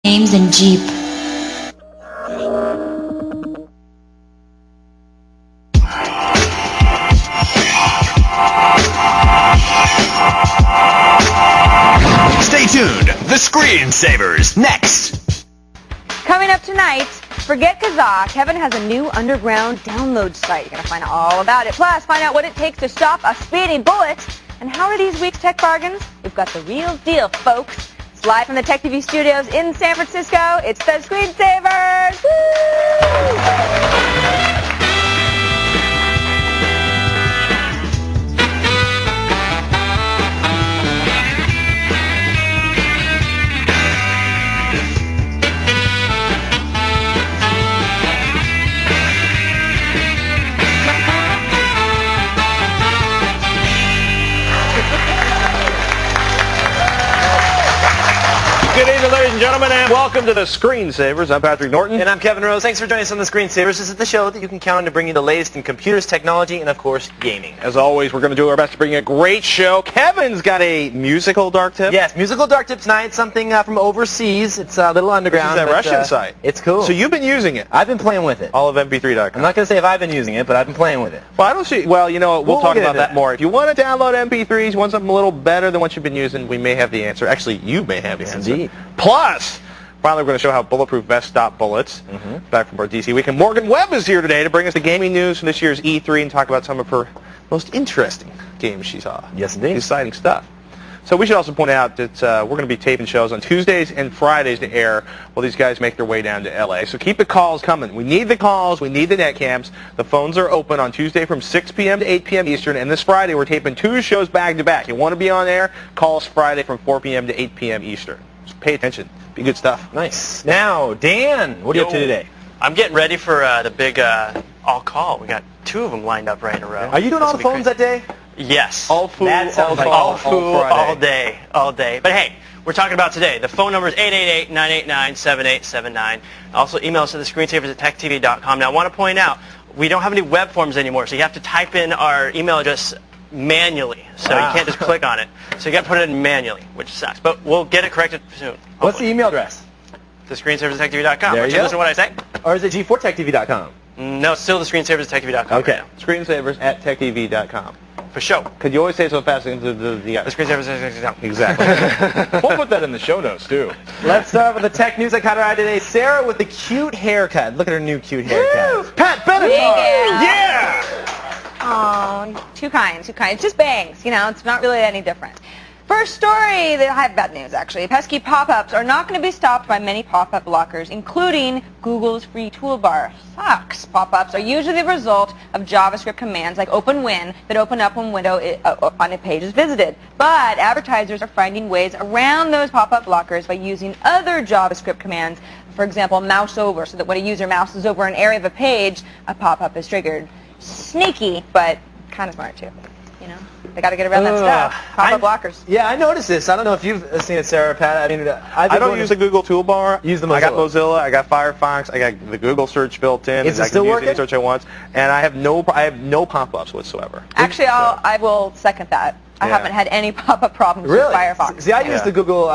Names and Jeep. Stay tuned. The Screensavers next. Coming up tonight, forget Kazaa. Kevin has a new underground download site. You're going to find out all about it. Plus, find out what it takes to stop a speeding bullet. And how are these week's tech bargains? We've got the real deal, folks. It's live from the Tech TV studios in San Francisco. It's the Screensavers. Woo! Good evening, ladies and gentlemen, and welcome to the Screensavers. I'm Patrick Norton. And I'm Kevin Rose. Thanks for joining us on the Screensavers. This is the show that you can count on to bring you the latest in computers, technology, and, of course, gaming. As always, we're going to do our best to bring you a great show. Kevin's got a musical dark tip. Yes, musical dark tip tonight. Something from overseas. It's a little underground. This is that Russian site. It's cool. So you've been using it. I've been playing with it. All of MP3.com. I'm not going to say if I've been using it, but I've been playing with it. Well, I don't see. Well, you know, we'll talk get about into that that. more. If you want to download MP3s, want something a little better than what you've been using, we may have the answer. Actually, you may have the Yes, answer. indeed. Plus, finally, we're going to show how bulletproof vests stop bullets. Back from our DC Week. And Morgan Webb is here today to bring us the gaming news from this year's E3 and talk about some of her most interesting games she saw. Yes, indeed. Exciting stuff. So we should also point out that we're going to be taping shows on Tuesdays and Fridays to air while these guys make their way down to L.A. So keep the calls coming. We need the calls. We need the net cams. The phones are open on Tuesday from 6 p.m. to 8 p.m. Eastern. And this Friday, we're taping 2 shows back-to-back. You want to be on air? Call us Friday from 4 p.m. to 8 p.m. Eastern. So pay attention. Be good stuff. Nice. Now, Dan, what are you up to today? I'm getting ready for the big all-call. We got 2 of them lined up right in a row. Are you doing all the This will be phones crazy. that day? Yes. All food, That sounds like all call, food, Friday. all day. But hey, we're talking about today. The phone number is 888-989-7879. Also, email us at thescreensavers@techtv.com. Now, I want to point out, we don't have any web forms anymore, so you have to type in our email address manually. So you can't just click on it. So you got to put it in manually, which sucks. But we'll get it corrected soon. What's the email address? thescreensavers@techtv.com. There Aren't you you go. listening to what I say? Or is it G4TechTV.com? No, it's still thescreensavers@techtv.com. Okay. Right now. Screensavers@techtv.com. For show. Could you always say it so fast? The Thescreensavers@techtv.com. Exactly. We'll put that in the show notes, too. Let's start with the tech news that caught our eye today. Sarah with the cute haircut. Look at her new cute haircut. Pat Benatar! Yeah. Oh, two kinds. It's just bangs, you know, it's not really any different. First story that I have bad news, actually. Pesky pop-ups are not going to be stopped by many pop-up blockers, including Google's free toolbar. Sucks. Pop-ups are usually the result of JavaScript commands like OpenWin that open up when window on a page is visited. But advertisers are finding ways around those pop-up blockers by using other JavaScript commands. For example, mouse over, so that when a user mouses over an area of a page, a pop-up is triggered. Sneaky, but kind of smart too. You know, they got to get around that stuff. Pop-up blockers. Yeah, I noticed this. I don't know if you've seen it, Sarah, Pat. I mean, I don't use the Google toolbar. Use the I got Mozilla. Mozilla. I got Firefox. I got the Google search built in. Is it I still can use working? any search I want, and I have no pop-ups whatsoever. Actually, I will second that. I Yeah. haven't had any pop-up problems Really? with Firefox. See, I use Yeah. the Google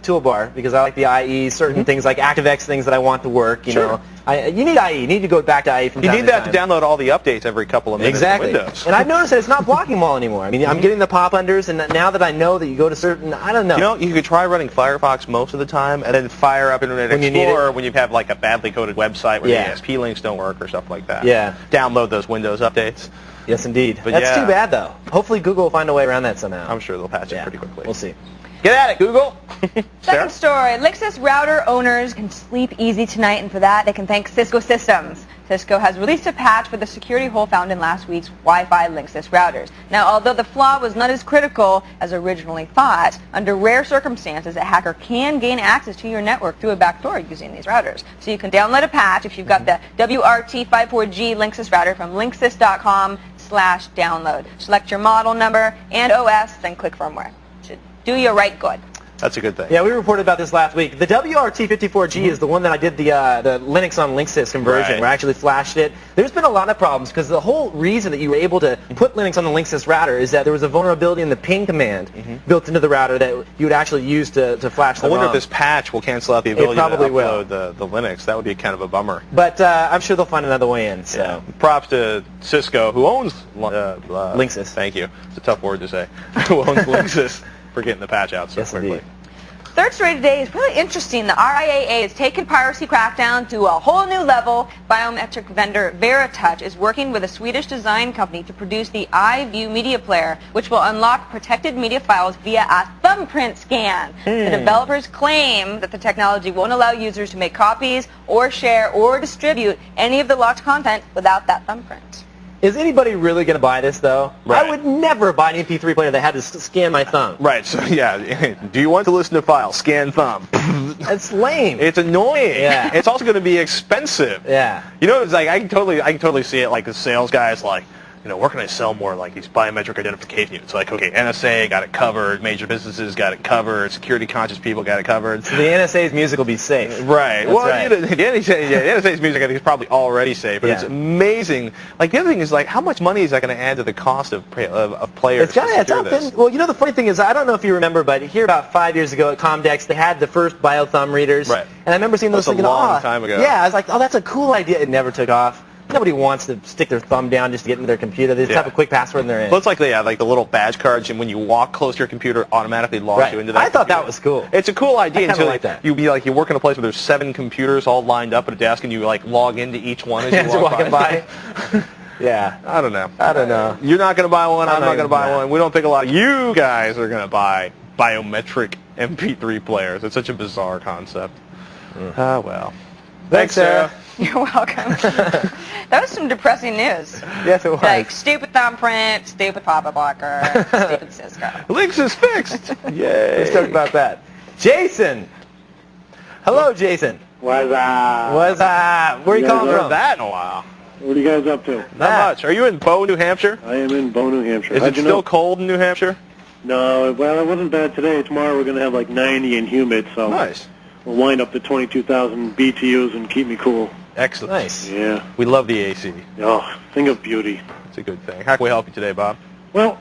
toolbar because I like the IE, certain things like ActiveX things that I want to work, you Sure. know. You need IE. You need to go back to IE from You time need to that time. to download all the updates every couple of minutes. Exactly. In Windows. And I've noticed that it's not blocking them all anymore. I mean, I'm getting the pop-unders, and now that I know that you go to certain, I don't know. You know, you could try running Firefox most of the time, and then fire up Internet When you need Explorer when you have like a badly coded website where Yeah. the ASP links don't work or stuff like that. Yeah. Download those Windows updates. Yes, indeed. But That's yeah. too bad, though. Hopefully Google will find a way around that somehow. I'm sure they'll patch it Yeah. pretty quickly. We'll see. Get at it, Google. Sarah? Second story, Linksys router owners can sleep easy tonight, and for that they can thank Cisco Systems. Cisco has released a patch for the security hole found in last week's Wi-Fi Linksys routers. Now, although the flaw was not as critical as originally thought, under rare circumstances, a hacker can gain access to your network through a backdoor using these routers. So you can download a patch if you've got the WRT54G Linksys router from linksys.com/download. Select your model number and OS, then click firmware. Should do you right good. That's a good thing. Yeah, we reported about this last week. The WRT54G is the one that I did the Linux on Linksys conversion, Right. where I actually flashed it. There's been a lot of problems because the whole reason that you were able to put Linux on the Linksys router is that there was a vulnerability in the ping command built into the router that you would actually use to flash the I wonder if ROM. this patch will cancel out the ability probably to will. upload the Linux. That would be kind of a bummer. But I'm sure they'll find another way in. So. Yeah. Props to Cisco, who owns Linksys. Thank you. It's a tough word to say. Who owns Linksys for getting the patch out so Yes, quickly. indeed. Third story today is really interesting. The RIAA has taken piracy crackdown to a whole new level. Biometric vendor Veritouch is working with a Swedish design company to produce the iView media player, which will unlock protected media files via a thumbprint scan. The developers claim that the technology won't allow users to make copies or share or distribute any of the locked content without that thumbprint. Is anybody really going to buy this, though? Right. I would never buy an MP3 player that had to scan my thumb. Right, so yeah, do you want to listen to files? Scan thumb. That's lame. It's annoying. Yeah. It's also going to be expensive. Yeah. You know, it's like I can totally see it. Like the sales guy is like, you know, where can I sell more like these biometric identification units? Like, okay, NSA got it covered, major businesses got it covered, security conscious people got it covered. The NSA's music will be safe. Right. That's Well, right. you know, the NSA's music I think is probably already safe, but Yeah. it's amazing. Like the other thing is like, how much money is that going to add to the cost of players? It's got to it's secure up this? in, well, you know, the funny thing is, I don't know if you remember, but here about 5 years ago at Comdex, they had the first BioThumb readers. Right. And I remember seeing those That's a thinking, long oh, time ago. yeah, I was like, oh, that's a cool idea. It never took off. Nobody wants to stick their thumb down just to get into their computer. They just Yeah. have a quick password and they're in. Well, it's like the little badge cards, and when you walk close to your computer, it automatically logs Right. you into that. I thought that computer. was cool. It's a cool idea I kinda until like that. you work in a place where there's 7 computers all lined up at a desk, and you like log into each one as As you you're walk walking by. Yeah. I don't know. I don't know. You're not going to buy one. I'm not not going to even- buy nah. one. We don't think a lot of you guys are going to buy biometric MP3 players. It's such a bizarre concept. Ah, well. Thanks, Sarah. You're welcome. That was some depressing news. Yes, it was. Like stupid thumbprint, stupid pop-up blocker, stupid Cisco. Links is fixed. Yay. Let's talk about that. Jason. Hello, Jason. What's up? What's up? Where are you Yeah, calling well, from? That in a while. What are you guys up to? Not That. much. Are you in Bow, New Hampshire? I am in Bow, New Hampshire. Is How'd it you still know? cold in New Hampshire? No, well, it wasn't bad today. Tomorrow we're going to have like 90 and humid, so Nice. we'll wind up to 22,000 BTUs and keep me cool. Excellent. Nice. Yeah. We love the AC. Oh, thing of beauty. It's a good thing. How can we help you today, Bob? Well,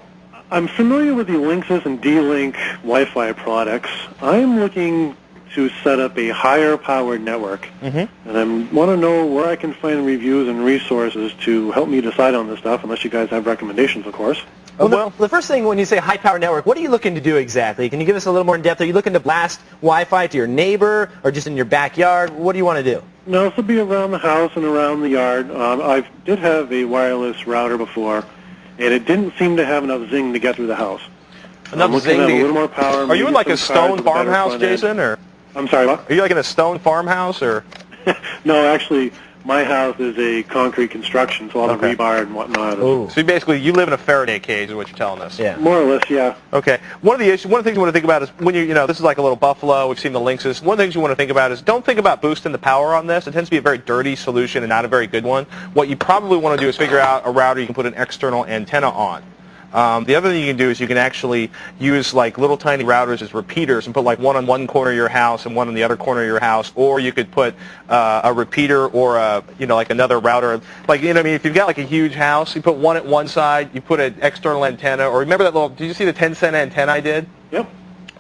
I'm familiar with the Linksys and D-Link Wi-Fi products. I'm looking to set up a higher powered network, and I want to know where I can find reviews and resources to help me decide on this stuff, unless you guys have recommendations, of course. Well, the first thing when you say high-power network, what are you looking to do exactly? Can you give us a little more in depth? Are you looking to blast Wi-Fi to your neighbor or just in your backyard? What do you want to do? No, this will be around the house and around the yard. I did have a wireless router before, and it didn't seem to have enough zing to get through the house. Enough I'm looking zing to have to a get- little more power. Are you in maybe like a some cards stone with a better farmhouse, front end. Jason, or I'm sorry, what? are you like in a stone farmhouse, or? No, actually, my house is a concrete construction, so all the Okay. rebar and whatnot. Ooh. So you live in a Faraday cage, is what you're telling us. Yeah. More or less, yeah. Okay. One of the things you want to think about is when this is like a little Buffalo. We've seen the Linksys. One of the things you want to think about is don't think about boosting the power on this. It tends to be a very dirty solution and not a very good one. What you probably want to do is figure out a router you can put an external antenna on. The other thing you can do is you can actually use like little tiny routers as repeaters and put like one on one corner of your house and one on the other corner of your house, or you could put a repeater or like another router. Like if you've got like a huge house, you put one at one side, you put an external antenna, or remember that little? Did you see the 10-cent antenna I did? Yep.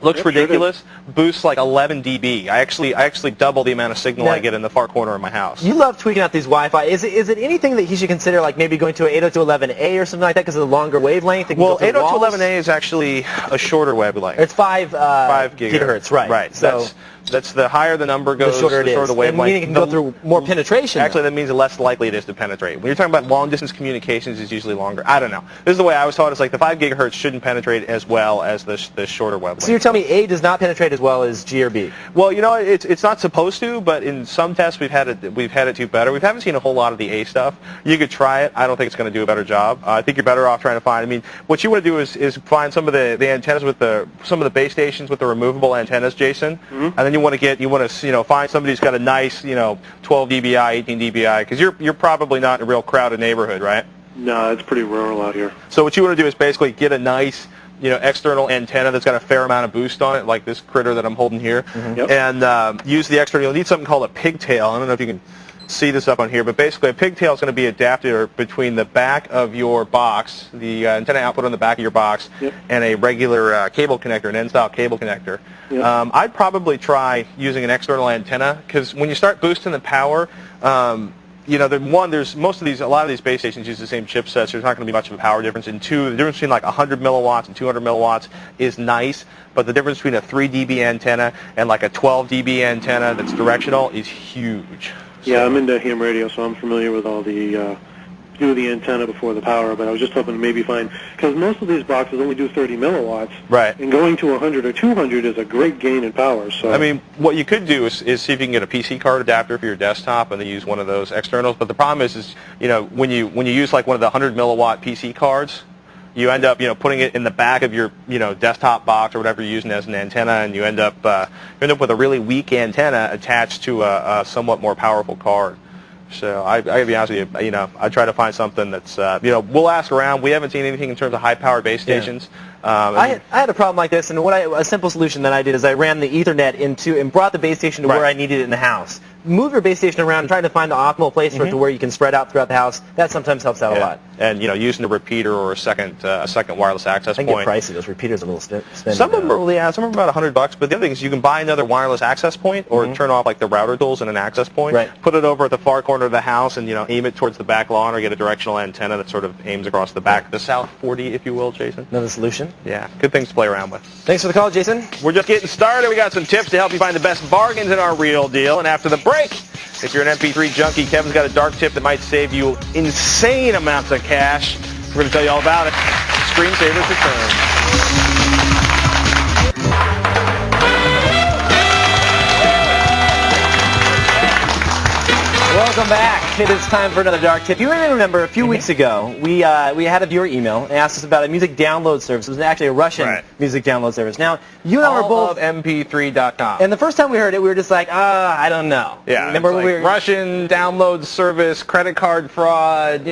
Looks Yep, sure did. ridiculous. Boosts like 11 dB. I actually double the amount of signal Now- I get in the far corner of my house. You love tweaking out these Wi-Fi. Is it anything that he should consider, like maybe going to an 802.11a or something like that because of the longer wavelength? It can Well, go through walls? 802.11a is actually a shorter wavelength. It's 5 5 gigahertz, right? Right. So That's the higher the number the goes, shorter it is. shorter the And wavelength. meaning it can go through more penetration. Actually, that means the less likely it is to penetrate. When you're talking about long-distance communications, it's usually longer. I don't know. This is the way I was taught. It's like the 5 gigahertz shouldn't penetrate as well as the shorter wavelength. So you're telling me A does not penetrate as well as G or B? Well, it's not supposed to, but in some tests we've had it do better. We haven't seen a whole lot of the A stuff. You could try it. I don't think it's going to do a better job. I think you're better off trying to find. What you want to do is find some of the antennas with some of the base stations with the removable antennas, Jason, and then you want to find somebody who's got a nice 12 dBi, 18 dBi, because you're probably not in a real crowded neighborhood, right? No, it's pretty rural out here. So what you want to do is basically get a nice external antenna that's got a fair amount of boost on it, like this critter that I'm holding here, Yep. and use the external. You'll need something called a pigtail. I don't know if you can see this up on here, but basically a pigtail is going to be adapted between the back of your box, the antenna output on the back of your box, Yep. and a regular cable connector, an end-style cable connector. Yep. I'd probably try using an external antenna, because when you start boosting the power, there's a lot of these base stations use the same chipsets. There's not going to be much of a power difference. And two, the difference between like 100 milliwatts and 200 milliwatts is nice, but the difference between a 3 dB antenna and like a 12 dB antenna that's directional is huge. Yeah, I'm into ham radio, so I'm familiar with all the do the antenna before the power, but I was just hoping to maybe find, because most of these boxes only do 30 milliwatts, Right. and going to 100 or 200 is a great gain in power. So I mean, what you could do is see if you can get a PC card adapter for your desktop and then use one of those externals. But the problem is when you use like one of the 100 milliwatt PC cards, you end up putting it in the back of your desktop box or whatever you're using as an antenna, and you end up with a really weak antenna attached to a somewhat more powerful card. So I gotta be honest with you, I try to find something that's, we'll ask around. We haven't seen anything in terms of high-powered base stations. I had a problem like this, and a simple solution that I did is I ran the Ethernet into and brought the base station to where I needed it in the house. Move your base station around and try to find the optimal place for it to where you can spread out throughout the house. That sometimes helps out a lot. And using a repeater or a second wireless access I point. can get pricey. Those repeaters are a little spendy. Some of them are about $100. But the other thing is you can buy another wireless access point or turn off like the router tools and an access point. Right. Put it over at the far corner of the house and aim it towards the back lawn, or get a directional antenna that sort of aims across the back, the South 40, if you will, Jason. Another solution. Yeah, good things to play around with. Thanks for the call, Jason. We're just getting started. We got some tips to help you find the best bargains in our real deal. And after the break, if you're an MP3 junkie, Kevin's got a dark tip that might save you insane amounts of cash. We're going to tell you all about it. Screensavers return. Welcome back. It is time for another dark tip. You may remember a few weeks ago, we had a viewer email and asked us about a music download service. It was actually a Russian music download service. Now, you and I were both... MP3.com. And the first time we heard it, we were just like, I don't know. Yeah, remember like we were... Russian download service, credit card fraud,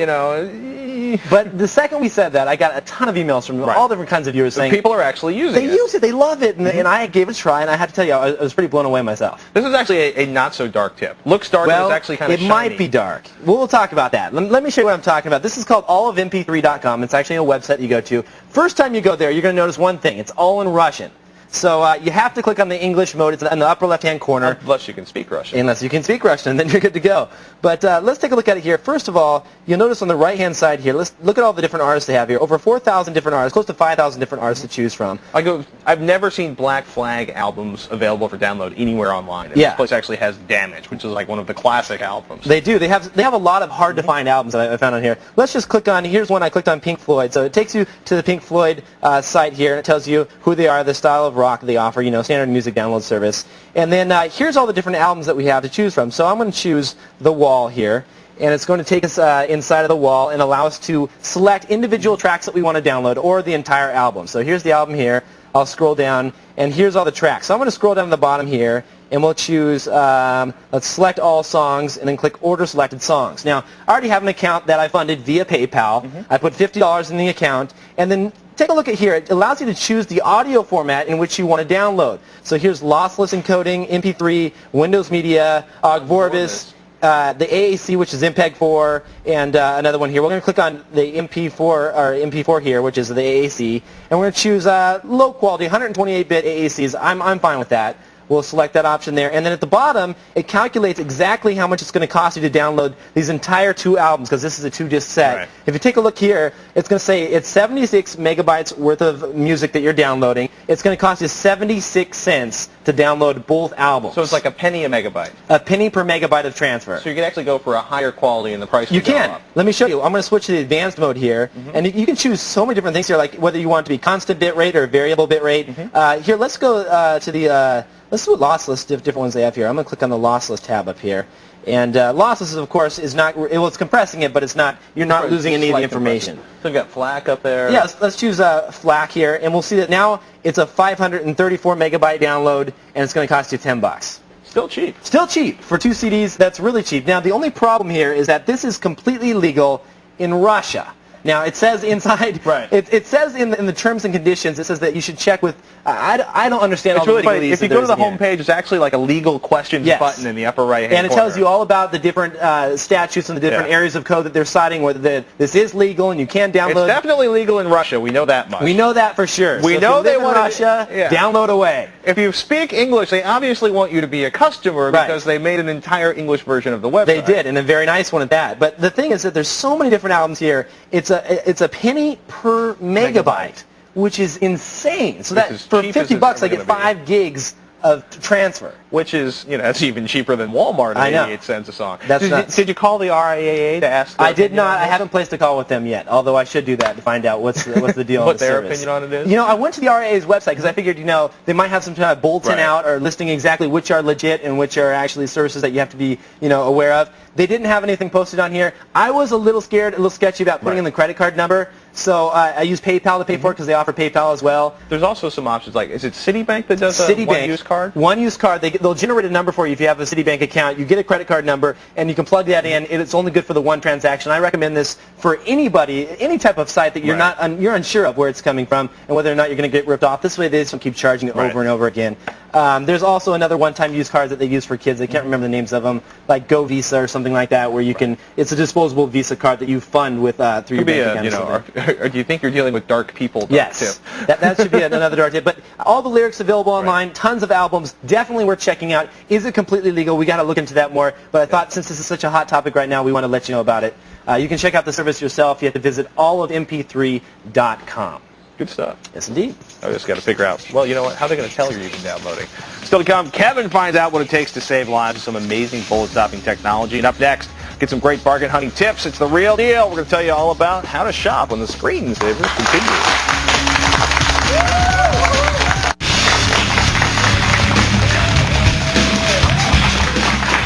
But the second we said that, I got a ton of emails from all different kinds of viewers saying... People are actually using it. They use it. They love it. And I gave it a try, and I had to tell you, I was pretty blown away myself. This is actually a not-so-dark tip. Looks dark, but it's actually kind of shiny. shiny. It might be dark. We'll talk about that. Let me show you what I'm talking about. This is called allofmp3.com. It's actually a website you go to. First time you go there, you're going to notice one thing. It's all in Russian. So you have to click on the English mode. It's in the upper left-hand corner. Unless you can speak Russian. Unless you can speak Russian, then you're good to go. But let's take a look at it here. First of all, you'll notice on the right-hand side here, let's look at all the different artists they have here. Over 4,000 different artists, close to 5,000 different artists to choose from. I've never seen Black Flag albums available for download anywhere online. And this place actually has Damage, which is like one of the classic albums. They do. They have a lot of hard-to-find albums that I found on here. Let's just click on, here's one I clicked on, Pink Floyd. So it takes you to the Pink Floyd site here, and it tells you who they are, the style of rock they offer, standard music download service. And then here's all the different albums that we have to choose from. So I'm going to choose The Wall here, and it's going to take us inside of The Wall and allow us to select individual tracks that we want to download or the entire album. So here's the album here. I'll scroll down, and here's all the tracks. So I'm going to scroll down to the bottom here, and we'll choose, let's select all songs, and then click Order Selected Songs. Now, I already have an account that I funded via PayPal. I put $50 in the account, and then take a look at here. It allows you to choose the audio format in which you want to download. So here's lossless encoding, MP3, Windows Media, Ogg Vorbis, the AAC, which is MPEG-4, and another one here. We're going to click on the MP4 here, which is the AAC, and we're going to choose low quality, 128-bit AACs. I'm fine with that. We'll select that option there. And then at the bottom, it calculates exactly how much it's going to cost you to download these entire 2 albums, because this is a 2-disc set. Right. If you take a look here, it's going to say it's 76 megabytes worth of music that you're downloading. It's going to cost you 76 cents to download both albums. So it's like a penny a megabyte. A penny per megabyte of transfer. So you can actually go for a higher quality and the price will go up. Let me show you. I'm going to switch to the advanced mode here. And you can choose so many different things here, like whether you want it to be constant bit rate or variable bit rate. Here, let's go to the... Let's do lossless, different ones they have here. I'm going to click on the lossless tab up here. And lossless, of course, is not, well, it's compressing it, but it's not, you're not losing any of the information. So we've got FLAC up there. Yeah, let's choose FLAC here, and we'll see that now it's a 534 megabyte download, and it's going to cost you $10. Still cheap. Still cheap. For 2 CDs, that's really cheap. Now, the only problem here is that this is completely legal in Russia. Now, it says inside, Right. it says in the terms and conditions, it says that you should check with, I don't understand all It's really the funny. legalese If you that go to there the is in here. home page, it's actually like a legal questions Yes. button in the upper right-hand And it corner. tells you all about the different statutes and the different Yeah. areas of code that they're citing, whether this is legal and you can It's download. definitely legal in Russia. We know that much. We know that for sure. We So know if you they live in want Russia, yeah. download away. If you speak English, they obviously want you to be a customer Right. because they made an entire English version of the website. They did, and a very nice one at that. But the thing is that there's so many different albums here. It's a penny per megabyte, which is insane. So Which that is for cheap as $50, it's I ever get gonna be. 5 gigs of transfer. Which is, that's even cheaper than Walmart I at know. 88 cents a song. That's did, nuts. did you call the RIAA to ask their I did opinion not. on I this? haven't placed a call with them yet, although I should do that to find out what's the deal on What the their service. opinion on it is? You know, I went to the RIA's website because I figured, they might have some kind of bulletin Right. out or listing exactly which are legit and which are actually services that you have to be, aware of. They didn't have anything posted on here. I was a little scared, a little sketchy about putting in the credit card number, so I used PayPal to pay for it because they offer PayPal as well. There's also some options like, is it Citibank that does a Citibank, one-use card? One use card. They'll generate a number for you if you have a Citibank account. You get a credit card number, and you can plug that in. It's only good for the one transaction. I recommend this for anybody, any type of site that you're Right. you're unsure of where it's coming from and whether or not you're going to get ripped off. This way, they just don't keep charging it Right. over and over again. There's also another one-time use cards that they use for kids. I can't remember the names of them, like Go Visa or something like that, where you can. It's a disposable Visa card that you fund with through your Could be bank account. or something. or do you think you're dealing with dark people? Yes, Tip? that should be another dark tip. But all the lyrics available online, tons of albums, definitely worth checking out. Is it completely legal? We got to look into that more. But I thought since this is such a hot topic right now, we want to let you know about it. You can check out the service yourself. You have to visit allofmp3.com. Good stuff. Yes, indeed. I just got to figure out, well, you know what? How are they going to tell you're even downloading? Still to come, Kevin finds out what it takes to save lives with some amazing bullet-stopping technology. And up next, get some great bargain hunting tips. It's the real deal. We're going to tell you all about how to shop when the Screensavers continue.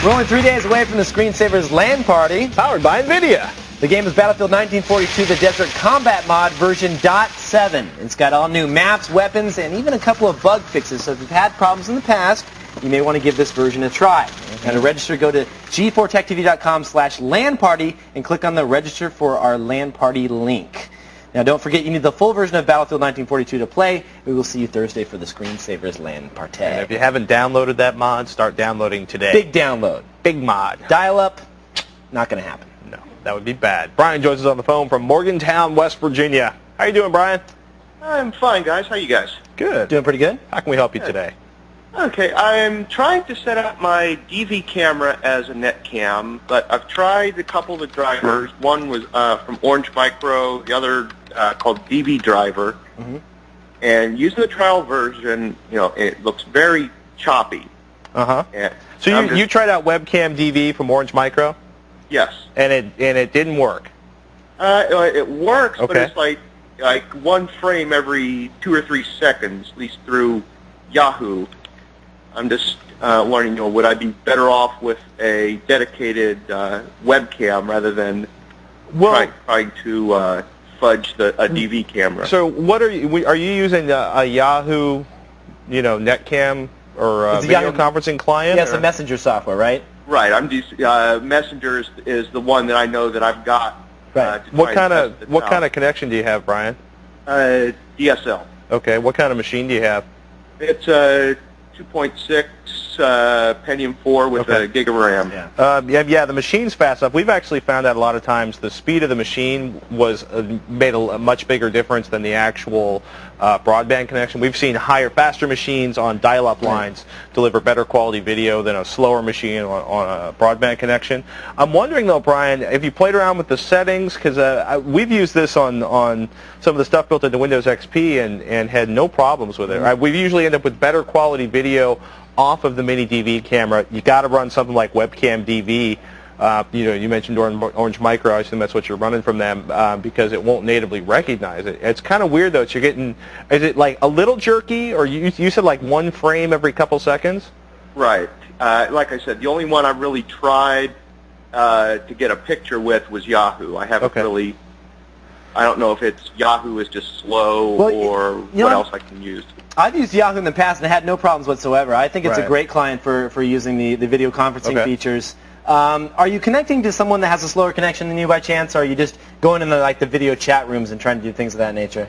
We're only 3 days away from the Screensavers LAN party. Powered by NVIDIA. The game is Battlefield 1942, the Desert Combat Mod version .7. It's got all new maps, weapons, and even a couple of bug fixes. So if you've had problems in the past, you may want to give this version a try. And to register, go to g4techtv.com/LAN party and click on the register for our LAN party link. Now don't forget, you need the full version of Battlefield 1942 to play. We will see you Thursday for the Screensavers LAN party. And if you haven't downloaded that mod, start downloading today. Big download. Big mod. Dial-up, not going to happen. No, that would be bad. Brian joins us on the phone from Morgantown, West Virginia. How you doing, Brian? I'm fine, guys. How you guys? Good. Doing pretty good? How can we help you today? Okay, I'm trying to set up my DV camera as a netcam, but I've tried a couple of the drivers. One was from Orange Micro, the other called DV Driver. And using the trial version, it looks very choppy. Uh-huh. And So I'm you tried out Webcam DV from Orange Micro, yes, and it didn't work. it works, but Okay. it's like one frame every 2 or 3 seconds, at least through Yahoo. I'm just wondering, would I be better off with a dedicated webcam rather than trying to fudge a DV camera? So what are you using a Yahoo, netcam or It's a video Yahoo- conferencing client? Yeah, it's or- a messenger software, right? Right, I'm just Messenger is the one that I know that I've got. Right. To What try and kind test of it what out. kind of connection do you have, Brian? DSL? Okay. What kind of machine do you have? It's a 2.6 Pentium 4 with Okay. a gig of RAM. Yeah, the machine's fast enough. We've actually found out a lot of times the speed of the machine made a much bigger difference than the actual broadband connection. We've seen faster machines on dial-up lines deliver better quality video than a slower machine on a broadband connection. I'm wondering though, Brian, if you played around with the settings, because we've used this on some of the stuff built into Windows XP and had no problems with it. We usually end up with better quality video off of the mini DV camera. You got to run something like Webcam DV. You mentioned Orange Micro. I assume that's what you're running from them because it won't natively recognize it. It's kind of weird though. Is it like a little jerky, or you said like one frame every couple seconds? Right. Like I said, the only one I really tried to get a picture with was Yahoo. I haven't really. I don't know if it's Yahoo is just slow or what else I can use. I've used Yahoo in the past and had no problems whatsoever. I think it's a Right. great client for using the video conferencing features. Are you connecting to someone that has a slower connection than you by chance, or are you just going in the video chat rooms and trying to do things of that nature?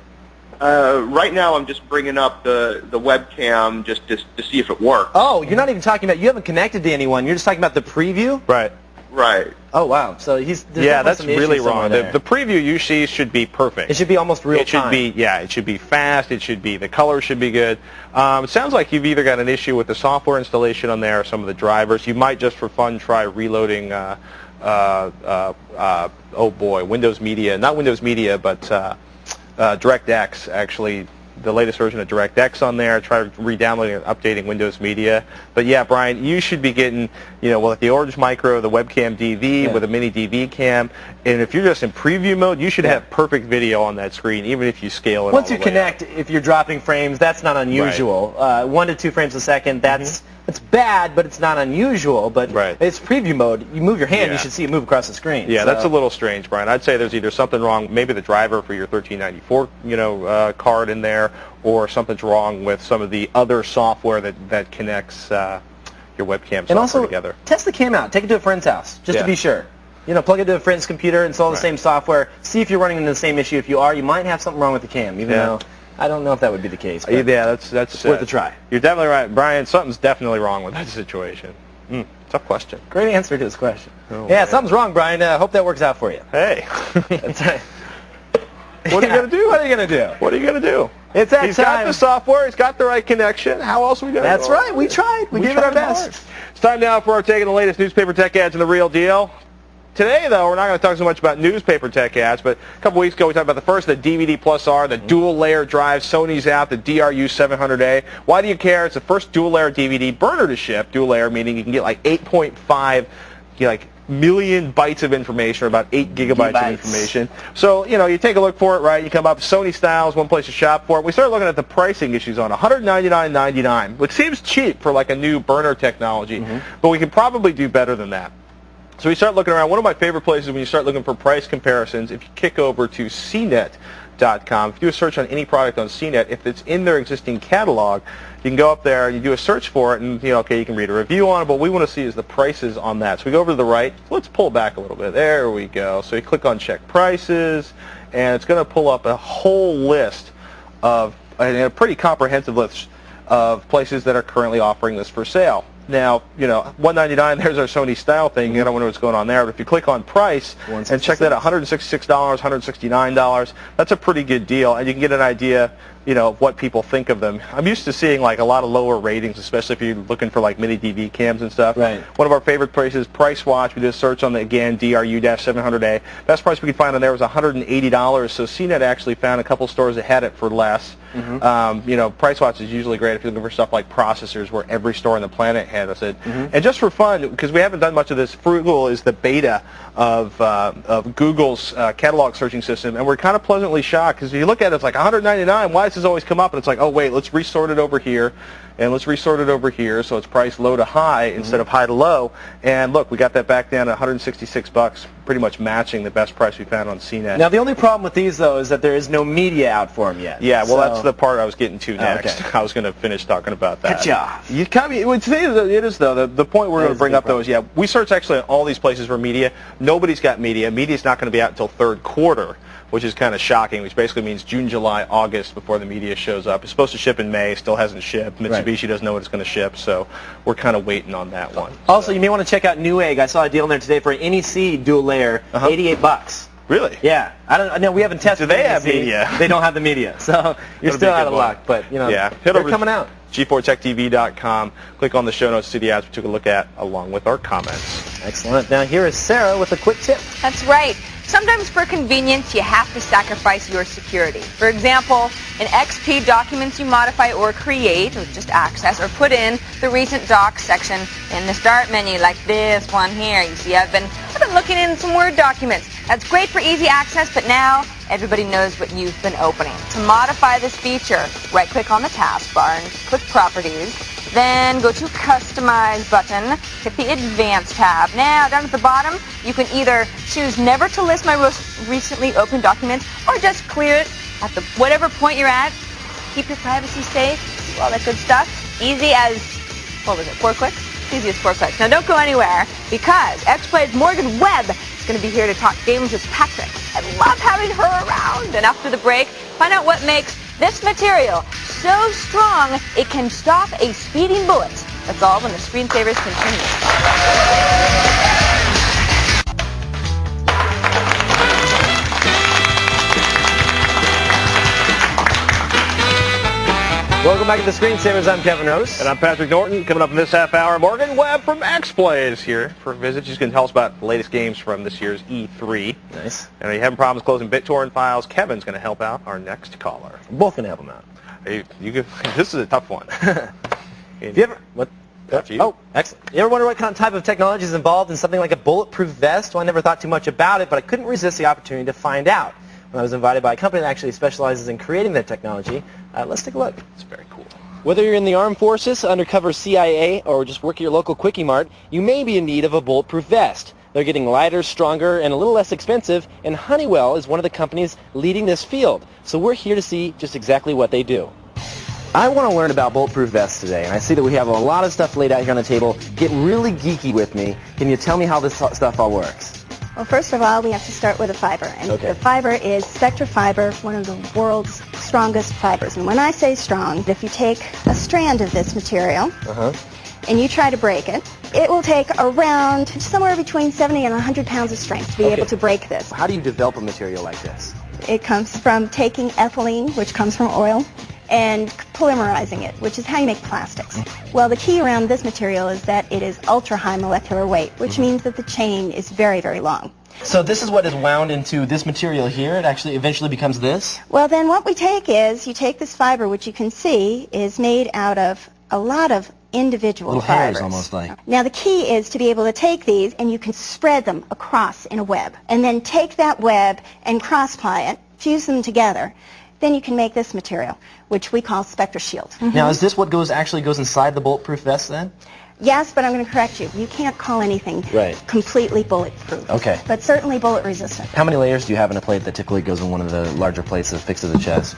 Right now, I'm just bringing up the webcam just to see if it works. Oh, you're not even talking about, you haven't connected to anyone. You're just talking about the preview? Right. Right. Oh, wow. So there's that's some really issues wrong. somewhere there. The preview you see should be perfect. It should be almost real time. It should be fast. It should be, the color should be good. It sounds like you've either got an issue with the software installation on there or some of the drivers. You might just for fun try reloading, oh boy, Windows Media, not Windows Media, but DirectX, actually. The latest version of DirectX on there. Try re-downloading and updating Windows Media. But yeah, Brian, you should be getting, with the Orange Micro, the webcam DV, with a mini DV cam, and if you're just in preview mode, you should have perfect video on that screen, even if you scale it. Once you connect, if you're dropping frames, that's not unusual. Right. 1 to 2 frames a second, that's it's bad, but it's not unusual. But it's preview mode. You move your hand, you should see it move across the screen. Yeah, that's a little strange, Brian. I'd say there's either something wrong, maybe the driver for your 1394, card in there, or something's wrong with some of the other software that connects your webcam software and also, together. Test the cam out. Take it to a friend's house, just to be sure. Plug it to a friend's computer, install the same software, see if you're running into the same issue. If you are, you might have something wrong with the cam, even though I don't know if that would be the case. But that's worth a try. You're definitely right, Brian. Something's definitely wrong with that situation. Tough question. Great answer to this question. Oh, yeah, something's wrong, Brian. Hope that works out for you. Hey. That's right. What are you going to do? What are you going to do? What are you going to do? It's that He's time. got the software. He's got the right connection. How else are we going to do? That's right. We tried. We gave it our best. It's time now for our take of the latest newspaper tech ads and the real deal. Today, though, we're not going to talk so much about newspaper tech ads, but a couple weeks ago we talked about the first, the DVD Plus R, the dual-layer drive. Sony's out, the DRU 700A. Why do you care? It's the first dual-layer DVD burner to ship. Dual-layer meaning you can get like 8.5 million bytes of information, or about 8 gigabytes of information. So, you take a look for it, right? You come up, Sony Styles, one place to shop for it. We started looking at the pricing issues on $199.99, which seems cheap for like a new burner technology, but we could probably do better than that. So we start looking around. One of my favorite places when you start looking for price comparisons, if you kick over to CNET.com, if you do a search on any product on CNET, if it's in their existing catalog, you can go up there and you do a search for it, and you can read a review on it, but what we want to see is the prices on that. So we go over to the right. Let's pull back a little bit. There we go. So you click on check prices, and it's going to pull up a whole list of, a pretty comprehensive list of places that are currently offering this for sale. Now, $199, there's our Sony Style thing. You don't know what's going on there. But if you click on price and check that out, $166, $169, that's a pretty good deal. And you can get an idea, of what people think of them. I'm used to seeing like a lot of lower ratings, especially if you're looking for like mini DV cams and stuff. Right. One of our favorite places, Price Watch. We did a search on the, again, DRU-700A. Best price we could find on there was $180. So CNET actually found a couple stores that had it for less. Price Watch is usually great if you're looking for stuff like processors, where every store on the planet has it. And just for fun, because we haven't done much of this, Frugal is the beta of Google's catalog searching system, and we're kind of pleasantly shocked, because if you look at it, it's like $199. Why does this always come up? And it's like, oh wait, let's resort it over here, and let's resort it over here, so it's priced low to high instead of high to low. And look, we got that back down to $166, pretty much matching the best price we found on CNET. Now the only problem with these though is that there is no media out for them yet. Yeah, well that's the part I was getting to next. Okay. I was going to finish talking about that. Cut you off. You kind of, today it is though. The point we're going to bring up though is, we searched actually on all these places for media. Nobody's got media. Media's not going to be out until third quarter, which is kind of shocking, which basically means June, July, August before the media shows up. It's supposed to ship in May, still hasn't shipped. Mitsubishi doesn't know when it's going to ship, so we're kind of waiting on that one. Also, you may want to check out Newegg. I saw a deal in there today for an NEC dual layer, $88. Really? Yeah. I know we haven't tested. Do they have media? They don't have the media, so you're still out of luck. But they're coming out. G4TechTV.com. Click on the show notes to the ads we took a look at, along with our comments. Excellent. Now here is Sarah with a quick tip. That's right. Sometimes for convenience, you have to sacrifice your security. For example, in XP, documents you modify or create, or just access, or put in the recent docs section in the start menu, like this one here. You see, I've been looking in some Word documents. That's great for easy access, but now everybody knows what you've been opening. To modify this feature, right-click on the taskbar and click Properties. Then go to Customize button, hit the Advanced tab. Now, down at the bottom, you can either choose never to list my most recently opened documents, or just clear it at whatever point you're at. Keep your privacy safe, do all that good stuff. Easy as, 4 clicks. Easiest foresight. Now don't go anywhere because X-Play's Morgan Webb is going to be here to talk games with Patrick. I love having her around. And after the break, find out what makes this material so strong it can stop a speeding bullet. That's all when the Screensavers continue. Welcome back to the Screensavers. I'm Kevin Rose. And I'm Patrick Norton. Coming up in this half hour, Morgan Webb from X-Play is here for a visit. She's going to tell us about the latest games from this year's E3. Nice. And if you're having problems closing BitTorrent files, Kevin's going to help out our next caller. We're both going to help them out. This is a tough one. Have you ever... What? Oh, excellent. You ever wonder what kind of type of technology is involved in something like a bulletproof vest? Well, I never thought too much about it, but I couldn't resist the opportunity to find out. When I was invited by a company that actually specializes in creating that technology, let's take a look. It's very cool. Whether you're in the armed forces, undercover CIA, or just work at your local Quickie Mart, you may be in need of a bulletproof vest. They're getting lighter, stronger, and a little less expensive, and Honeywell is one of the companies leading this field. So we're here to see just exactly what they do. I want to learn about bulletproof vests today, and I see that we have a lot of stuff laid out here on the table. Get really geeky with me. Can you tell me how this stuff all works? Well, first of all, we have to start with a fiber. And the fiber is Spectra fiber, one of the world's strongest fibers. And when I say strong, if you take a strand of this material and you try to break it, it will take around somewhere between 70 and 100 pounds of strength to be able to break this. How do you develop a material like this? It comes from taking ethylene, which comes from oil, and polymerizing it, which is how you make plastics. Well, the key around this material is that it is ultra-high molecular weight, which means that the chain is very, very long. So this is what is wound into this material here. It actually eventually becomes this? Well, then what we take is, you take this fiber, which you can see is made out of a lot of individual little fibers. hairs almost like. Now the key is to be able to take these and you can spread them across in a web. And then take that web and cross-ply it, fuse them together. Then you can make this material, which we call Spectra Shield. Now, is this what actually goes inside the bulletproof vest then? Yes, but I'm going to correct you. You can't call anything completely bulletproof. Okay. But certainly bullet resistant. How many layers do you have in a plate that typically goes in one of the larger plates that's fixed to the chest?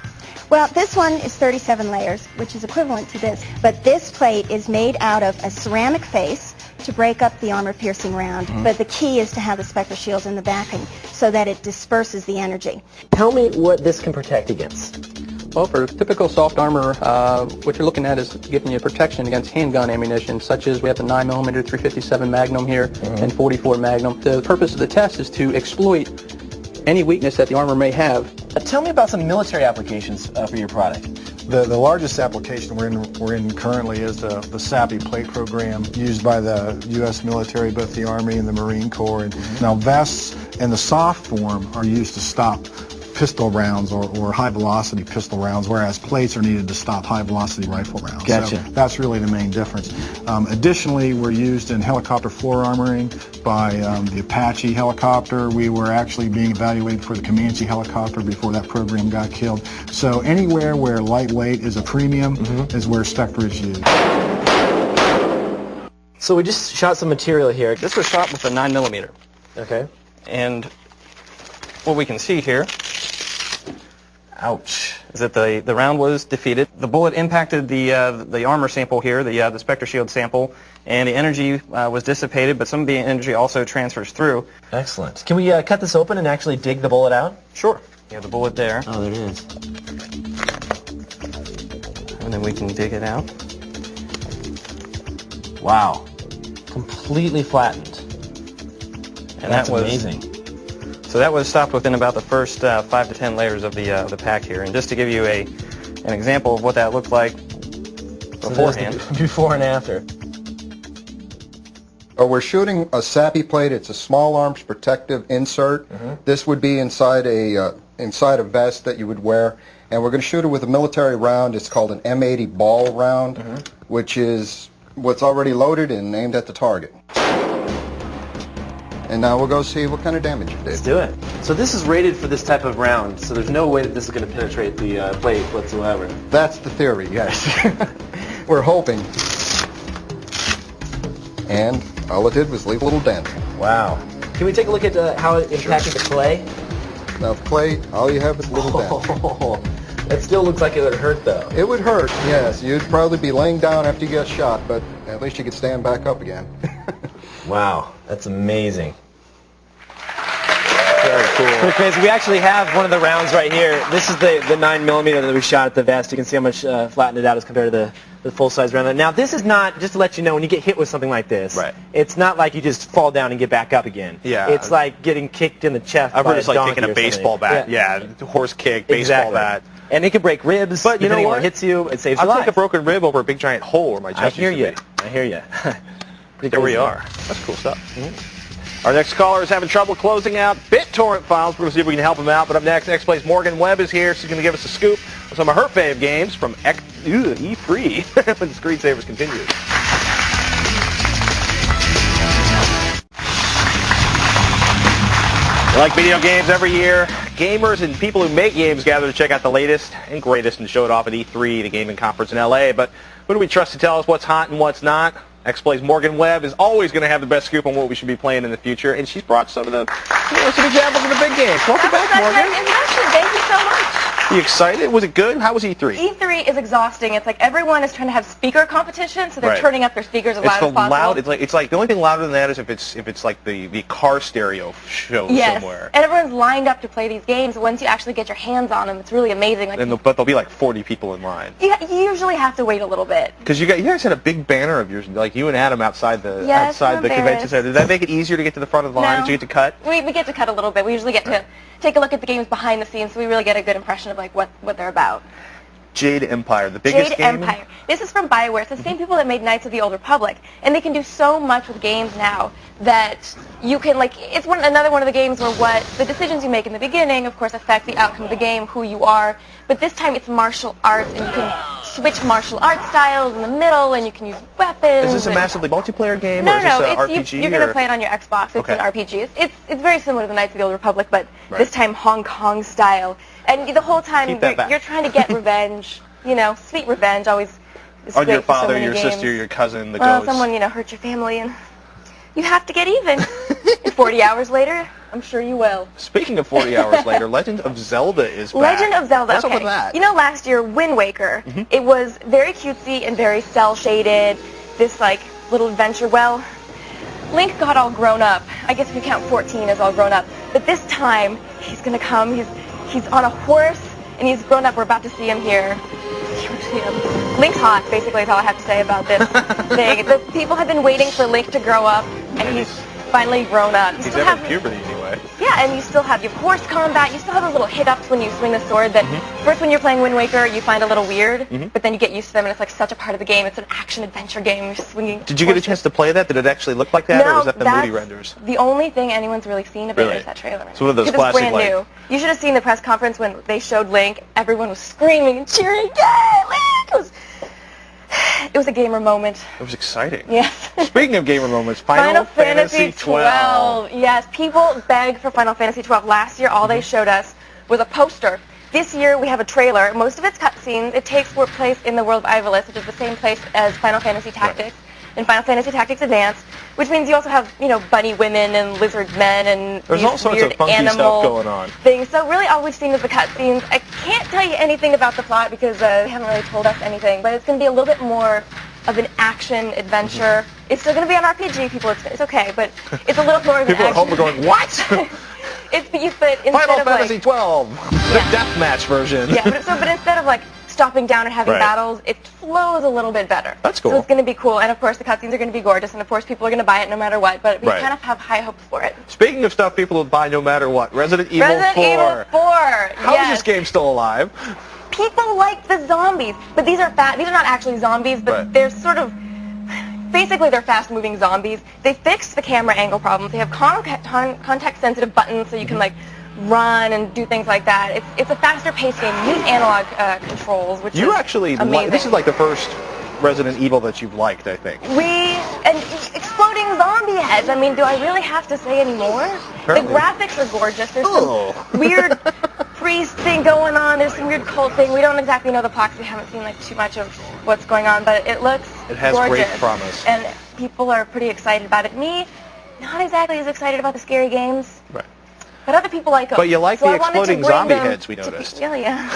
Well, this one is 37 layers, which is equivalent to this. But this plate is made out of a ceramic face to break up the armor-piercing round. But the key is to have the Spectra Shield in the backing so that it disperses the energy. Tell me what this can protect against. Well, for typical soft armor, what you're looking at is giving you protection against handgun ammunition, such as we have the 9mm 357 Magnum here and 44 Magnum. The purpose of the test is to exploit any weakness that the armor may have. Tell me about some military applications for your product. The largest application we're in currently is the SAPI plate program used by the U.S. military, both the Army and the Marine Corps. And now vests in the soft form are used to stop pistol rounds or high-velocity pistol rounds, whereas plates are needed to stop high-velocity rifle rounds. Gotcha. So that's really the main difference. Additionally, we're used in helicopter floor armoring by the Apache helicopter. We were actually being evaluated for the Comanche helicopter before that program got killed. So anywhere where lightweight is a premium is where Spectra is used. So we just shot some material here. This was shot with a 9mm. Okay. And what we can see here Ouch. is that the round was defeated. The bullet impacted the armor sample here, the Spectra Shield sample, and the energy was dissipated, but some of the energy also transfers through. Excellent. Can we cut this open and actually dig the bullet out? Sure. You have the bullet there. Oh, there it is. And then we can dig it out. Wow. Completely flattened. And that's that was amazing. So that was stopped within about the first 5 to 10 layers of the pack here. And just to give you an example of what that looked like beforehand. So before and after. We're shooting a SAPI plate. It's a small arms protective insert. This would be inside a vest that you would wear. And we're going to shoot it with a military round. It's called an M80 ball round, which is what's already loaded and aimed at the target. And now we'll go see what kind of damage it did. Let's do it. So this is rated for this type of round, so there's no way that this is going to penetrate the plate whatsoever. That's the theory, yes. We're hoping. And all it did was leave a little dent. Wow. Can we take a look at how it impacted the clay? Now the clay, all you have is a little dent. It still looks like it would hurt, though. It would hurt, yes. You'd probably be laying down after you get shot, but at least you could stand back up again. Wow, that's amazing. Very cool. Pretty crazy. We actually have one of the rounds right here. This is the 9mm that we shot at the vest. You can see how much flattened it out as compared to the full-size round. Now, this is not, just to let you know, when you get hit with something like this, right. It's not like you just fall down and get back up again. Yeah. It's like getting kicked in the chest I've by heard it's like taking a baseball bat. Yeah, horse kick, baseball bat. And it can break ribs, but you know what? When it hits you, it saves your I'll life. take a broken rib over a big giant hole where my chest I hear used to be. I hear you. There we are. That's cool stuff. Our next caller is having trouble closing out BitTorrent files. We're going to see if we can help him out. But up next, X-Play's Morgan Webb is here. She's going to give us a scoop on some of her fave games from E3 when the Screensavers continues. Like video games every year, gamers and people who make games gather to check out the latest and greatest and show it off at E3, the gaming conference in LA. But who do we trust to tell us what's hot and what's not? X-Play's Morgan Webb is always going to have the best scoop on what we should be playing in the future, and she's brought some of the some examples of the big games. Welcome back, Morgan. Thank you so much. You excited? Was it good? How was E3? E3 is exhausting. It's like everyone is trying to have speaker competition, so they're turning up their speakers as loud as possible. It's like the only thing louder than that is if it's like the car stereo show somewhere. And everyone's lined up to play these games. Once you actually get your hands on them, it's really amazing. Like, but there'll be like 40 people in line. You usually have to wait a little bit. Because you guys had a big banner of yours, like you and Adam outside the convention center. Did that make it easier to get to the front of the line? Did you get to cut? We get to cut a little bit. We usually get to take a look at the games behind the scenes, so we really get a good impression of like what they're about. Jade Empire, the biggest game? Jade Empire. This is from BioWare. It's the same people that made Knights of the Old Republic, and they can do so much with games now that you can it's another one of the games where what the decisions you make in the beginning, of course, affect the outcome of the game, who you are. But this time it's martial arts, and you can switch martial arts styles in the middle, and you can use weapons. Is this a massively multiplayer game, no, or is this an RPG? You're going to play it on your Xbox. It's an RPG. It's very similar to the Knights of the Old Republic, but this time Hong Kong style. And the whole time you're trying to get revenge. Sweet revenge always is on great your father, for so many your games. sister, your cousin, the well, ghost. someone hurt your family, and you have to get even. And 40 hours later, I'm sure you will. Speaking of 40 hours later, Legend of Zelda is back. Legend of Zelda. What's up with that? Last year, Wind Waker. It was very cutesy and very cel-shaded. This little adventure. Well, Link got all grown up. I guess if you count 14 as all grown up. But this time, he's gonna come. He's on a horse. And he's grown up. We're about to see him here. Link's hot, basically, is all I have to say about this thing. The people have been waiting for Link to grow up, and he's finally grown up. He's having puberty anyway. Yeah, and you still have your horse combat. You still have those little hit-ups when you swing the sword that first when you're playing Wind Waker, you find a little weird, but then you get used to them, and it's like such a part of the game. It's an action-adventure game. You're swinging. Did you get a chance to play that? Did it actually look like that, or was that the movie renders? The only thing anyone's really seen of it is that trailer. It's one of those it's classic, brand new. You should have seen the press conference when they showed Link. Everyone was screaming and cheering. Yay, Link! It was a gamer moment. It was exciting. Yes. Speaking of gamer moments, Final Fantasy 12. Yes, people begged for Final Fantasy 12. Last year, all they showed us was a poster. This year, we have a trailer. Most of it's cutscenes. It takes place in the world of Ivalice, which is the same place as Final Fantasy Tactics. And Final Fantasy Tactics Advance, which means you also have, bunny women and lizard men and there's all sorts weird of funky animal stuff going on. Things. So really all we've seen is the cutscenes. I can't tell you anything about the plot because they haven't really told us anything, but it's going to be a little bit more of an action adventure. It's still going to be an RPG, people. It's okay, but it's a little more of an people action. People at home are going, what? But Final Fantasy 12, the deathmatch version. Yeah, but instead of stopping down and having battles, it flows a little bit better. That's cool. So it's going to be cool, and of course the cutscenes are going to be gorgeous, and of course people are going to buy it no matter what, but we kind of have high hopes for it. Speaking of stuff people will buy no matter what, Resident Evil 4. Evil 4, How is this game still alive? People like the zombies, but these are not actually zombies, but they're sort of, basically they're fast-moving zombies. They fixed the camera angle problems. They have context-sensitive buttons so you can run and do things like that. It's a faster-paced game. Use analog controls, which you is actually amazing. This is like the first Resident Evil that you've liked, I think. And exploding zombie heads. I mean, do I really have to say any more? Apparently. The graphics are gorgeous. There's some weird priest thing going on. There's some weird cult thing. We don't exactly know the plot because we haven't seen too much of what's going on, but it looks has gorgeous. Great promise. And people are pretty excited about it. Me, not exactly as excited about the scary games. Right. But other people like them. But you like so the exploding zombie heads, we noticed. Yeah.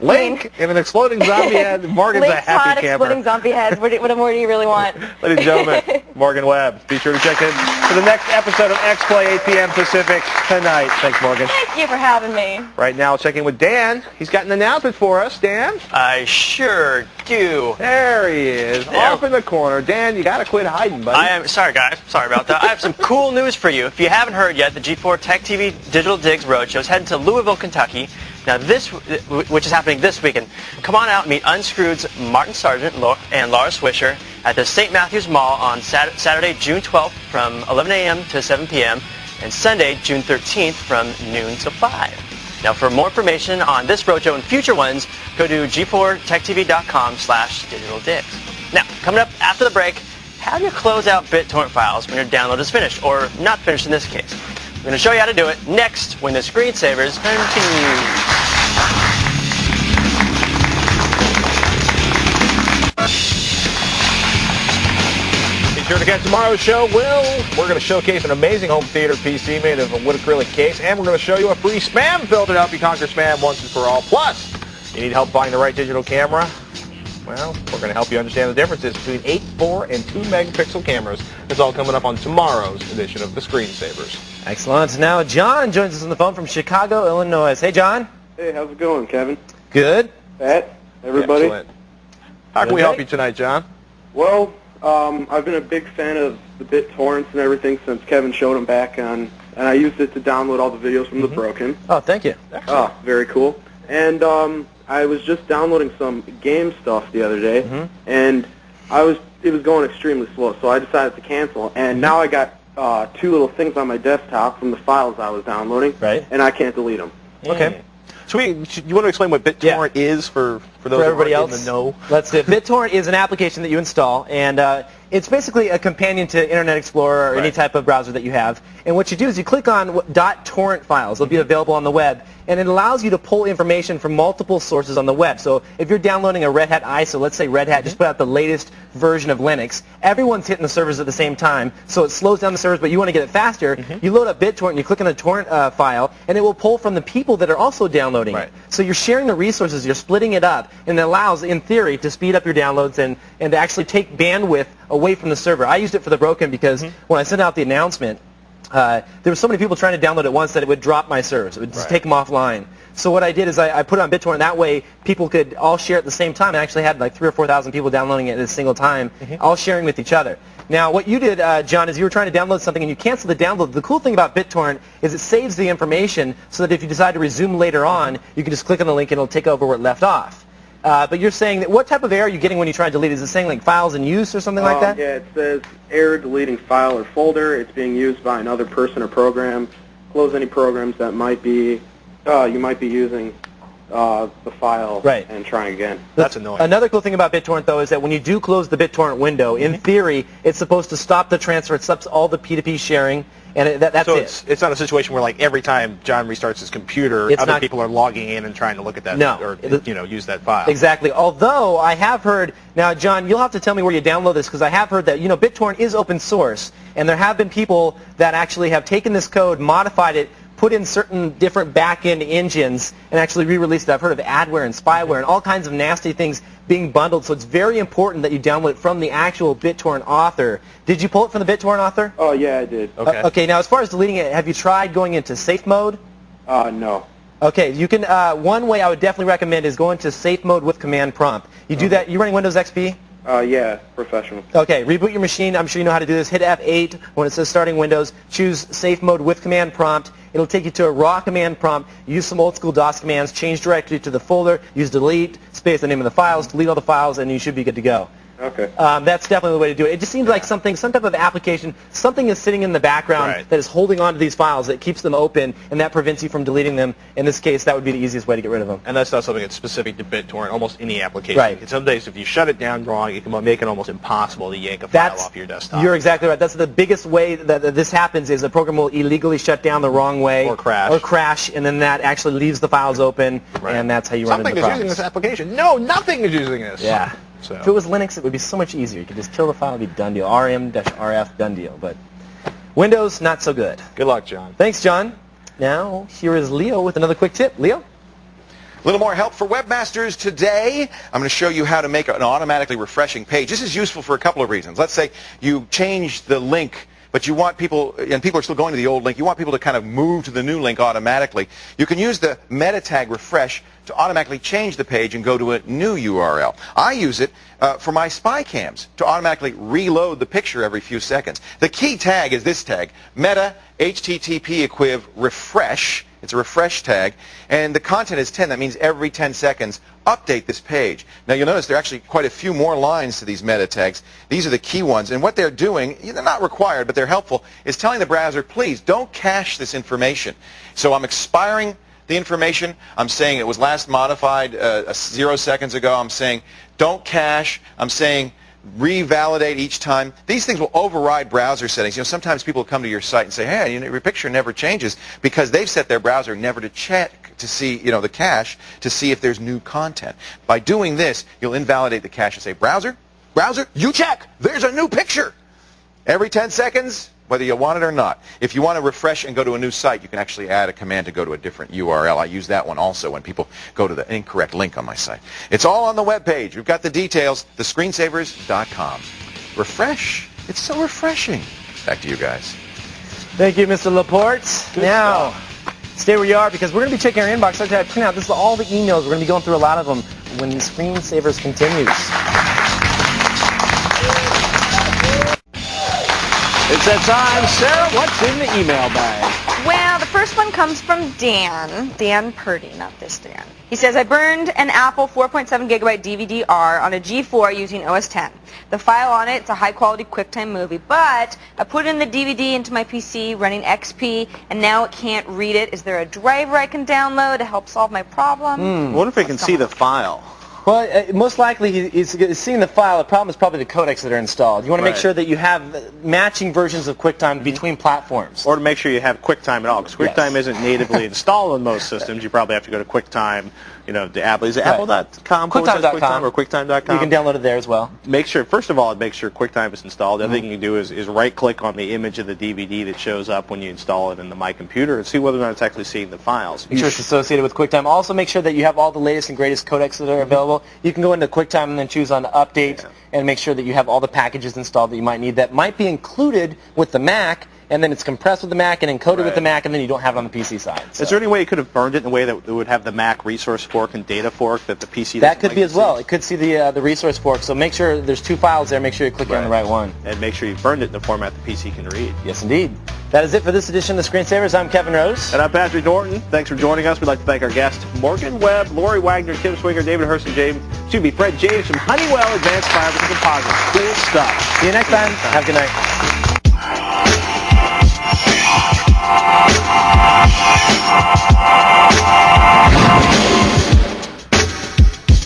Link in an exploding zombie head. Morgan's a Link's hot, happy camper. exploding zombie heads. What more do you really want? Ladies and gentlemen, Morgan Webb. Be sure to check in for the next episode of X-Play, 8 p.m. Pacific tonight. Thanks, Morgan. Thank you for having me. Right now, check in with Dan. He's got an announcement for us. Dan? I sure do. There he is, Yeah. off in the corner. Dan, you got to quit hiding, buddy. I am sorry, guys. Sorry about that. I have some cool news for you. If you haven't heard yet, the G4 Tech TV Digital Digs Roadshow is heading to Louisville, Kentucky. Now, which is happening this weekend. Come on out and meet Unscrewed's Martin Sargent and Laura Swisher at the St. Matthews Mall on Saturday, June 12th from 11 a.m. to 7 p.m. and Sunday, June 13th from noon to 5. Now, for more information on this roadshow and future ones, go to g4techtv.com/digitaldigs. Now, coming up after the break, how do you close out BitTorrent files when your download is finished, or not finished in this case? We're going to show you how to do it next when the Screensavers continue. Be sure to catch tomorrow's show. We're going to showcase an amazing home theater PC made of a wood acrylic case, and we're going to show you a free spam filter to help you conquer spam once and for all. Plus, you need help buying the right digital camera? Well, we're going to help you understand the differences between 8, 4, and 2 megapixel cameras. It's all coming up on tomorrow's edition of the Screensavers. Excellent. Now, John joins us on the phone from Chicago, Illinois. Hey, John. Hey, how's it going, Kevin? Good. Pat, everybody? Excellent. How can we help you tonight, John? Well, I've been a big fan of the BitTorrents and everything since Kevin showed them back on, and I used it to download all the videos from The Broken. Oh, thank you. Oh, very cool. And I was just downloading some game stuff the other day, and it was going extremely slow, so I decided to cancel. And now I got 2 little things on my desktop from the files I was downloading, and I can't delete them. Okay. So you want to explain what BitTorrent is for those everybody who else in the know? Let's do it. BitTorrent is an application that you install, and it's basically a companion to Internet Explorer or any type of browser that you have. And what you do is you click on .torrent files. They'll be available on the web, and it allows you to pull information from multiple sources on the web. So if you're downloading a Red Hat ISO, let's say Red Hat just put out the latest version of Linux, everyone's hitting the servers at the same time, so it slows down the servers, but you want to get it faster. You load up BitTorrent, and you click on the torrent file, and it will pull from the people that are also downloading it. So you're sharing the resources, you're splitting it up, and it allows, in theory, to speed up your downloads and to actually take bandwidth away from the server. I used it for The Broken because when I sent out the announcement, there were so many people trying to download at once that it would drop my servers. It would just take them offline. So what I did is I put it on BitTorrent. That way, people could all share at the same time. I actually had like 3,000 or 4,000 people downloading it at a single time, all sharing with each other. Now, what you did, John, is you were trying to download something and you canceled the download. The cool thing about BitTorrent is it saves the information so that if you decide to resume later on, you can just click on the link and it'll take over where it left off. But you're saying that what type of error are you getting when you try to delete? Is it saying like files in use or something like that? Yeah, it says error deleting file or folder. It's being used by another person or program. Close any programs that might be you might be using the file and try again. That's annoying. Another cool thing about BitTorrent, though, is that when you do close the BitTorrent window, in theory, it's supposed to stop the transfer. It stops all the P2P sharing, and that's so it. It's not a situation where, like, every time John restarts his computer, other people are logging in and trying to look at that or use that file. Exactly. Although I have heard, now, John, you'll have to tell me where you download this, because I have heard that, BitTorrent is open source, and there have been people that actually have taken this code, modified it, put in certain different back-end engines and actually re-released it. I've heard of adware and spyware and all kinds of nasty things being bundled, so it's very important that you download it from the actual BitTorrent author. Did you pull it from the BitTorrent author? Oh, yeah, I did. Okay, now as far as deleting it, have you tried going into safe mode? No. Okay, you can, one way I would definitely recommend is going to safe mode with command prompt. You do that, you running Windows XP? Yeah, professional. Okay, reboot your machine. I'm sure you know how to do this. Hit F8 when it says starting Windows. Choose safe mode with command prompt. It'll take you to a raw command prompt. Use some old school DOS commands. Change directory to the folder. Use delete, space the name of the files, delete all the files, and you should be good to go. Okay. That's definitely the way to do it. It just seems like some type of application, something is sitting in the background that is holding on to these files, that keeps them open, and that prevents you from deleting them. In this case, that would be the easiest way to get rid of them. And that's not something that's specific to BitTorrent, almost any application. And some days, if you shut it down wrong, it can make it almost impossible to yank a file off your desktop. You're exactly right. That's the biggest way that this happens, is a program will illegally shut down the wrong way. Or crash. Or crash, and then that actually leaves the files open, and that's how you run into Something the is problems. using this application. No, nothing is using this. Yeah. So. If it was Linux, it would be so much easier. You could just kill the file, it'd be done deal. rm-rf, done deal. But Windows, not so good. Good luck, John. Thanks, John. Now, here is Leo with another quick tip. Leo? little more help for webmasters today. I'm going to show you how to make an automatically refreshing page. This is useful for a couple of reasons. Let's say you change the link, but you want people, and people are still going to the old link, you want people to kind of move to the new link automatically. You can use the meta tag refresh to automatically change the page and go to a new URL. I use it for my spy cams to automatically reload the picture every few seconds. The key tag is this tag, meta HTTP equiv refresh. It's a refresh tag, and the content is 10. That means every 10 seconds, update this page. Now, you'll notice there are actually quite a few more lines to these meta tags. These are the key ones, and what they're doing, they're not required, but they're helpful, is telling the browser, please, don't cache this information. So I'm expiring the information. I'm saying it was last modified 0 seconds ago. I'm saying don't cache. I'm saying revalidate each time. These things will override browser settings. You know, sometimes people come to your site and say, hey, your picture never changes, because they've set their browser never to check to see, the cache to see if there's new content. By doing this, you'll invalidate the cache and say, browser, you check. There's a new picture. Every 10 seconds, whether you want it or not. If you want to refresh and go to a new site, you can actually add a command to go to a different URL. I use that one also when people go to the incorrect link on my site. It's all on the web page. We've got the details, thescreensavers.com. Refresh. It's so refreshing. Back to you guys. Thank you, Mr. Laporte. Now, stay where you are, because we're going to be checking our inbox. I'd like to print out, this is all the emails. We're going to be going through a lot of them when Screensavers continues. It's that time. Sarah, what's in the email bag? Well, the first one comes from Dan Purdy, not this Dan. He says, I burned an Apple 4.7 gigabyte DVD-R on a G4 using OS X. The file on it's a high-quality QuickTime movie, but I put in the DVD into my PC running XP, and now it can't read it. Is there a driver I can download to help solve my problem? I wonder if I can see the file. Well, most likely he's seeing the file. The problem is probably the codecs that are installed. You want to make sure that you have matching versions of QuickTime between platforms. Or to make sure you have QuickTime at all, because QuickTime isn't natively installed on most systems. You probably have to go to QuickTime, the Apple. Is it Apple.com? QuickTime.com. Or QuickTime.com? You can download it there as well. Make sure, first of all, make sure QuickTime is installed. The other thing you can do is right-click on the image of the DVD that shows up when you install it into My Computer and see whether or not it's actually seeing the files. Make sure it's associated with QuickTime. Also, make sure that you have all the latest and greatest codecs that are available. You can go into QuickTime and then choose on Update and make sure that you have all the packages installed that you might need that might be included with the Mac, and then it's compressed with the Mac and encoded with the Mac, and then you don't have it on the PC side. So. Is there any way you could have burned it in a way that it would have the Mac resource fork and data fork that the PC That could be as well. It could see the resource fork, so make sure there's two files there. Make sure you click on the right one. And make sure you burned it in the format the PC can read. Yes, indeed. That is it for this edition of Screensavers. I'm Kevin Rose. And I'm Patrick Norton. Thanks for joining us. We'd like to thank our guests, Morgan Webb, Lori Wagner, Tim Swinger, David Hurst, and Fred James from Honeywell Advanced Fibers and Composites. Cool stuff. See you next time. Have a good night.